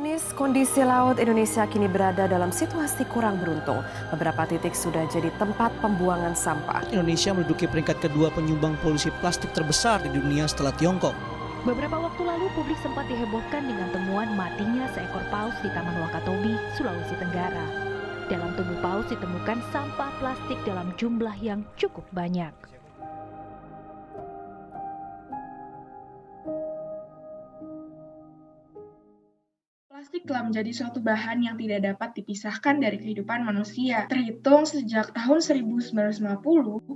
Ironis, kondisi laut Indonesia kini berada dalam situasi kurang beruntung. Beberapa titik sudah jadi tempat pembuangan sampah. Indonesia menduduki peringkat kedua penyumbang polusi plastik terbesar di dunia setelah Tiongkok. Beberapa waktu lalu publik sempat dihebohkan dengan temuan matinya seekor paus di Taman Wakatobi, Sulawesi Tenggara. Dalam tubuh paus ditemukan sampah plastik dalam jumlah yang cukup banyak. Plastik telah menjadi suatu bahan yang tidak dapat dipisahkan dari kehidupan manusia. Terhitung sejak tahun 1950,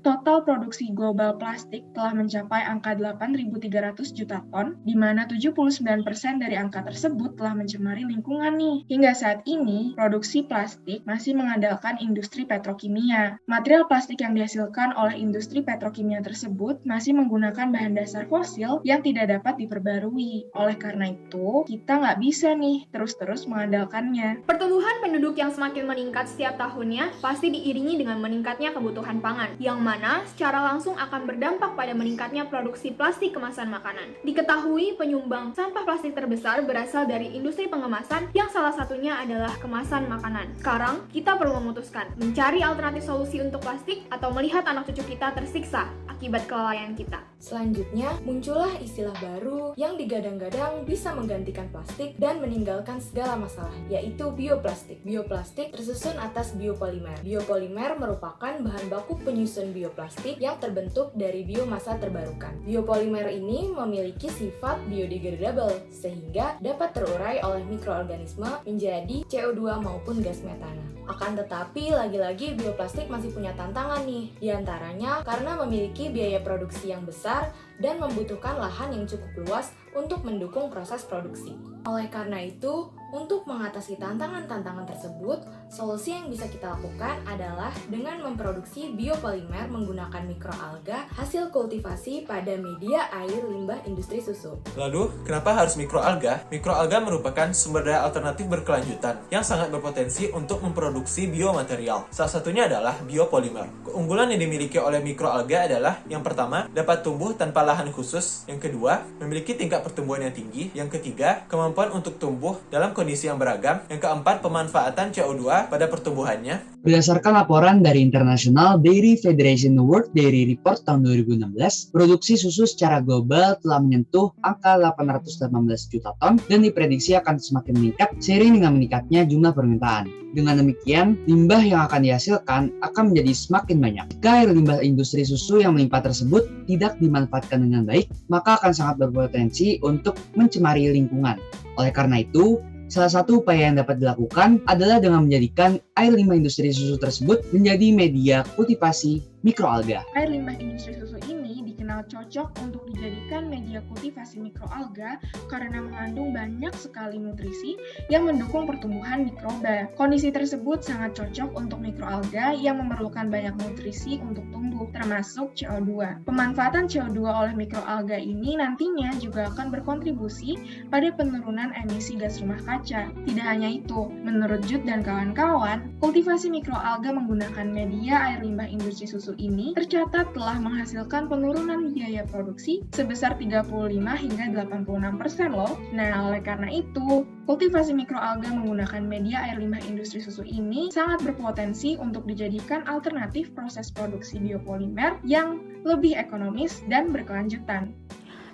total produksi global plastik telah mencapai angka 8.300 juta ton, di mana 79% dari angka tersebut telah mencemari lingkungan nih. Hingga saat ini, produksi plastik masih mengandalkan industri petrokimia. Material plastik yang dihasilkan oleh industri petrokimia tersebut masih menggunakan bahan dasar fosil yang tidak dapat diperbarui. Oleh karena itu, kita nggak bisa nih terus-terus mengandalkannya. Pertumbuhan penduduk yang semakin meningkat setiap tahunnya pasti diiringi dengan meningkatnya kebutuhan pangan, yang mana secara langsung akan berdampak pada meningkatnya produksi plastik kemasan makanan. Diketahui penyumbang sampah plastik terbesar berasal dari industri pengemasan, yang salah satunya adalah kemasan makanan. Sekarang, kita perlu memutuskan, mencari alternatif solusi untuk plastik atau melihat anak cucu kita tersiksa akibat kelalaian kita. Selanjutnya, muncullah istilah baru yang digadang-gadang bisa menggantikan plastik dan meninggalkan segala masalah, yaitu bioplastik. Bioplastik tersusun atas biopolimer. Biopolimer merupakan bahan baku penyusun bioplastik yang terbentuk dari biomasa terbarukan. Biopolimer ini memiliki sifat biodegradable, sehingga dapat terurai oleh mikroorganisme menjadi CO2 maupun gas metana. Akan tetapi, lagi-lagi bioplastik masih punya tantangan nih, diantaranya karena memiliki biaya produksi yang besar dan membutuhkan lahan yang cukup luas untuk mendukung proses produksi. Oleh karena itu, untuk mengatasi tantangan-tantangan tersebut, solusi yang bisa kita lakukan adalah dengan memproduksi biopolimer menggunakan mikroalga hasil kultivasi pada media air limbah industri susu. Lalu, kenapa harus mikroalga? Mikroalga merupakan sumber daya alternatif berkelanjutan yang sangat berpotensi untuk memproduksi biomaterial. Salah satunya adalah biopolimer. Keunggulan yang dimiliki oleh mikroalga adalah yang pertama, dapat tumbuh tanpa lahan khusus. Yang kedua, memiliki tingkat pertumbuhan yang tinggi. Yang ketiga, kemampuan untuk tumbuh dalam kondisi yang beragam. Yang keempat, pemanfaatan CO2 pada pertumbuhannya. Berdasarkan laporan dari International Dairy Federation World Dairy Report tahun 2016, produksi susu secara global telah menyentuh angka 818 juta ton dan diprediksi akan semakin meningkat seiring dengan meningkatnya jumlah permintaan. Dengan demikian, limbah yang akan dihasilkan akan menjadi semakin banyak. Jika air limbah industri susu yang melimpah tersebut tidak dimanfaatkan dengan baik, maka akan sangat berpotensi untuk mencemari lingkungan. Oleh karena itu, salah satu upaya yang dapat dilakukan adalah dengan menjadikan air limbah industri susu tersebut menjadi media kultivasi mikroalga. Air limbah industri susu ini dikenal cocok untuk dijadikan media kultivasi mikroalga karena mengandung banyak sekali nutrisi yang mendukung pertumbuhan mikroba. Kondisi tersebut sangat cocok untuk mikroalga yang memerlukan banyak nutrisi untuk tumbuh, termasuk CO2. Pemanfaatan CO2 oleh mikroalga ini nantinya juga akan berkontribusi pada penurunan emisi gas rumah kaca. Tidak hanya itu, menurut Jude dan kawan-kawan, kultivasi mikroalga menggunakan media air limbah industri susu ini tercatat telah menghasilkan penurunan biaya produksi sebesar 35 hingga 86% loh. Nah, oleh karena itu, kultivasi mikroalga menggunakan media air limbah industri susu ini sangat berpotensi untuk dijadikan alternatif proses produksi biopolimer yang lebih ekonomis dan berkelanjutan.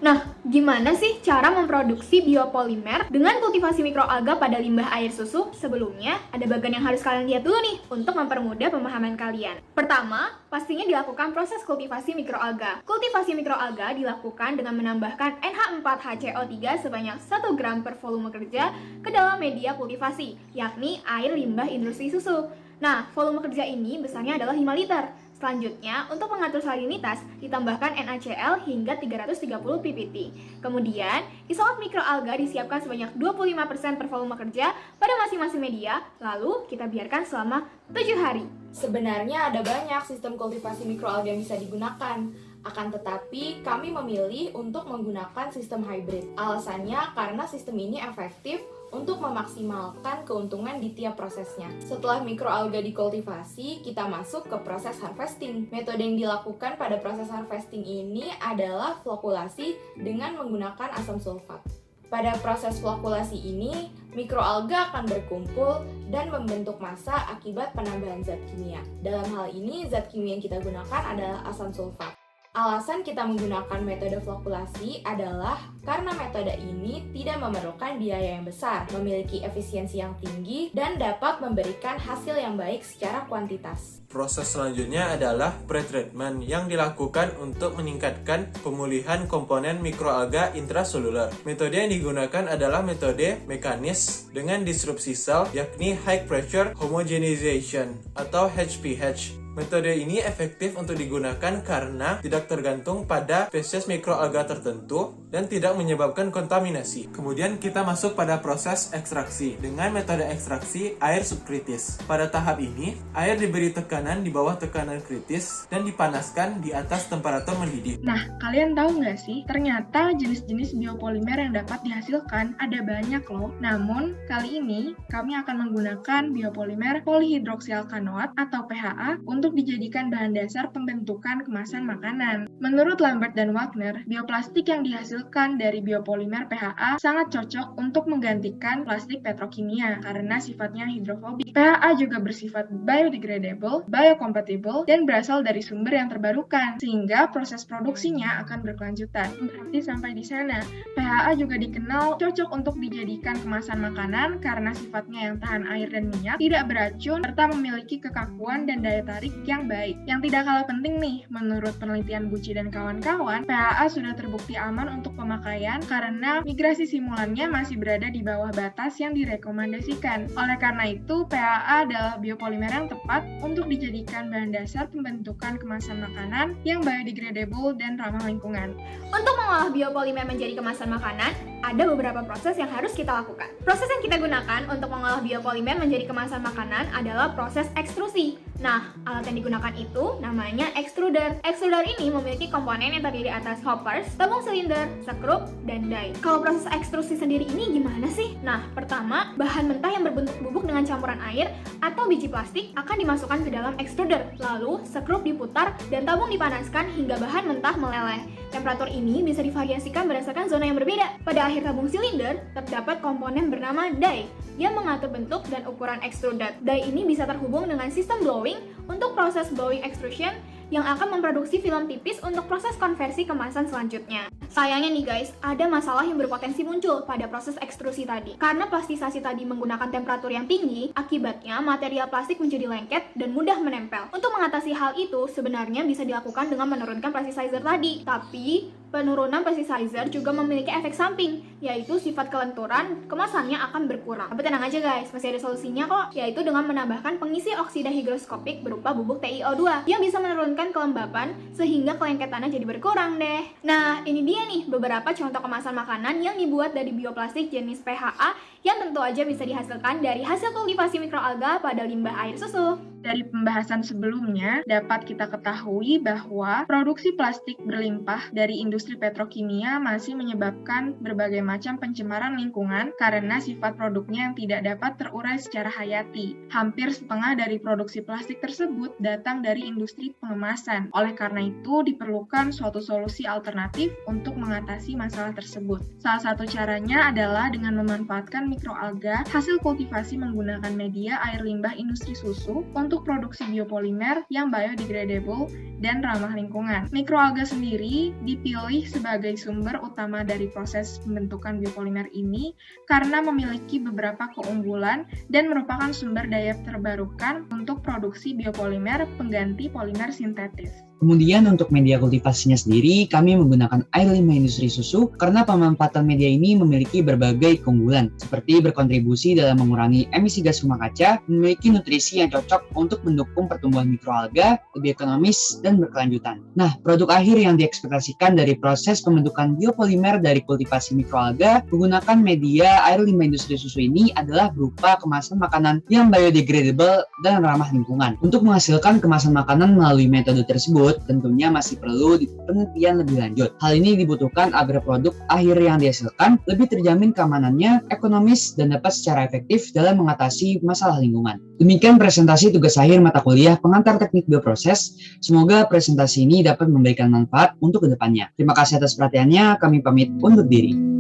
Nah, gimana sih cara memproduksi biopolimer dengan kultivasi mikroalga pada limbah air susu? Sebelumnya, ada bagian yang harus kalian lihat dulu nih untuk mempermudah pemahaman kalian. Pertama, pastinya dilakukan proses kultivasi mikroalga. Kultivasi mikroalga dilakukan dengan menambahkan NH4HCO3 sebanyak 1 gram per volume kerja ke dalam media kultivasi, yakni air limbah industri susu. Nah, volume kerja ini besarnya adalah 5 liter. Selanjutnya, untuk mengatur salinitas, ditambahkan NaCl hingga 330 ppt. Kemudian, isolat mikroalga disiapkan sebanyak 25% per volume kerja pada masing-masing media, lalu kita biarkan selama 7 hari. Sebenarnya ada banyak sistem kultivasi mikroalga yang bisa digunakan. Akan tetapi, kami memilih untuk menggunakan sistem hybrid. Alasannya karena sistem ini efektif untuk memaksimalkan keuntungan di tiap prosesnya. Setelah mikroalga dikultivasi, kita masuk ke proses harvesting. Metode yang dilakukan pada proses harvesting ini adalah flokulasi dengan menggunakan asam sulfat. Pada proses flokulasi ini, mikroalga akan berkumpul dan membentuk massa akibat penambahan zat kimia. Dalam hal ini, zat kimia yang kita gunakan adalah asam sulfat. Alasan kita menggunakan metode flokulasi adalah karena metode ini tidak memerlukan biaya yang besar, memiliki efisiensi yang tinggi, dan dapat memberikan hasil yang baik secara kuantitas. Proses selanjutnya adalah pretreatment yang dilakukan untuk meningkatkan pemulihan komponen mikroalga intraseluler. Metode yang digunakan adalah metode mekanis dengan disrupsi sel, yakni high pressure homogenization atau HPH. Metode ini efektif untuk digunakan karena tidak tergantung pada spesies mikroalga tertentu dan tidak menyebabkan kontaminasi. Kemudian kita masuk pada proses ekstraksi dengan metode ekstraksi air subkritis. Pada tahap ini, air diberi tekanan di bawah tekanan kritis dan dipanaskan di atas temperatur mendidih. Nah, kalian tahu nggak sih, ternyata jenis-jenis biopolimer yang dapat dihasilkan ada banyak loh. Namun, kali ini kami akan menggunakan biopolimer polyhidroksialkanoat atau PHA untuk dijadikan bahan dasar pembentukan kemasan makanan. Menurut Lambert dan Wagner, bioplastik yang dihasilkan dari biopolimer PHA sangat cocok untuk menggantikan plastik petrokimia karena sifatnya hidrofobik. PHA juga bersifat biodegradable, biocompatible, dan berasal dari sumber yang terbarukan, sehingga proses produksinya akan berkelanjutan. Berarti sampai di sana, PHA juga dikenal cocok untuk dijadikan kemasan makanan karena sifatnya yang tahan air dan minyak, tidak beracun, serta memiliki kekakuan dan daya tarik yang baik. Yang tidak kalah penting nih, menurut penelitian Bucci dan kawan-kawan, PHA sudah terbukti aman untuk pemakaian karena migrasi simulannya masih berada di bawah batas yang direkomendasikan. Oleh karena itu, PHA adalah biopolimer yang tepat untuk dijadikan bahan dasar pembentukan kemasan makanan yang biodegradable dan ramah lingkungan. Untuk mengolah biopolimer menjadi kemasan makanan, ada beberapa proses yang harus kita lakukan. Proses yang kita gunakan untuk mengolah biopolimer menjadi kemasan makanan adalah proses ekstrusi. Nah, alat yang digunakan itu namanya extruder. Extruder ini memiliki komponen yang terdiri atas hoppers, tabung silinder, sekrup, dan die. Kalau proses ekstrusi sendiri ini gimana sih? Nah, pertama, bahan mentah yang berbentuk bubuk dengan campuran air atau biji plastik akan dimasukkan ke dalam extruder. Lalu, sekrup diputar dan tabung dipanaskan hingga bahan mentah meleleh. Temperatur ini bisa divariasikan berdasarkan zona yang berbeda. Pada akhir tabung silinder, terdapat komponen bernama die yang mengatur bentuk dan ukuran extruder. Die ini bisa terhubung dengan sistem blowing untuk proses blowing extrusion yang akan memproduksi film tipis untuk proses konversi kemasan selanjutnya. Sayangnya nih guys, ada masalah yang berpotensi muncul pada proses ekstrusi tadi. Karena plastisasi tadi menggunakan temperatur yang tinggi, akibatnya material plastik menjadi lengket dan mudah menempel. Untuk mengatasi hal itu, sebenarnya bisa dilakukan dengan menurunkan plasticizer tadi. Tapi, penurunan plasticizer juga memiliki efek samping, yaitu sifat kelenturan kemasannya akan berkurang. Tapi tenang aja guys, masih ada solusinya kok, yaitu dengan menambahkan pengisi oksida higroskopik berupa bubuk TiO2 yang bisa menurunkan kelembapan sehingga kelengketannya jadi berkurang deh. Nah, ini dia nih beberapa contoh kemasan makanan yang dibuat dari bioplastik jenis PHA yang tentu aja bisa dihasilkan dari hasil kultivasi mikroalga pada limbah air susu. Dari pembahasan sebelumnya, dapat kita ketahui bahwa produksi plastik berlimpah dari industri petrokimia masih menyebabkan berbagai macam pencemaran lingkungan karena sifat produknya yang tidak dapat terurai secara hayati. Hampir setengah dari produksi plastik tersebut datang dari industri pengemasan. Oleh karena itu, diperlukan suatu solusi alternatif untuk mengatasi masalah tersebut. Salah satu caranya adalah dengan memanfaatkan mikroalga hasil kultivasi menggunakan media air limbah industri susu untuk produksi biopolimer yang biodegradable dan ramah lingkungan. Mikroalga sendiri dipilih sebagai sumber utama dari proses pembentukan biopolimer ini karena memiliki beberapa keunggulan dan merupakan sumber daya terbarukan untuk produksi biopolimer pengganti polimer sintetis. Kemudian untuk media kultivasinya sendiri, kami menggunakan air limbah industri susu karena pemanfaatan media ini memiliki berbagai keunggulan, seperti berkontribusi dalam mengurangi emisi gas rumah kaca, memiliki nutrisi yang cocok untuk mendukung pertumbuhan mikroalga, lebih ekonomis, dan berkelanjutan. Nah, produk akhir yang diekspektasikan dari proses pembentukan biopolimer dari kultivasi mikroalga menggunakan media air limbah industri susu ini adalah berupa kemasan makanan yang biodegradable dan ramah lingkungan. Untuk menghasilkan kemasan makanan melalui metode tersebut, tentunya masih perlu penelitian lebih lanjut. Hal ini dibutuhkan agar produk akhir yang dihasilkan lebih terjamin keamanannya, ekonomis, dan dapat secara efektif dalam mengatasi masalah lingkungan. Demikian presentasi tugas akhir mata kuliah pengantar teknik bioproses. Semoga presentasi ini dapat memberikan manfaat untuk kedepannya. Terima kasih atas perhatiannya, kami pamit undur diri.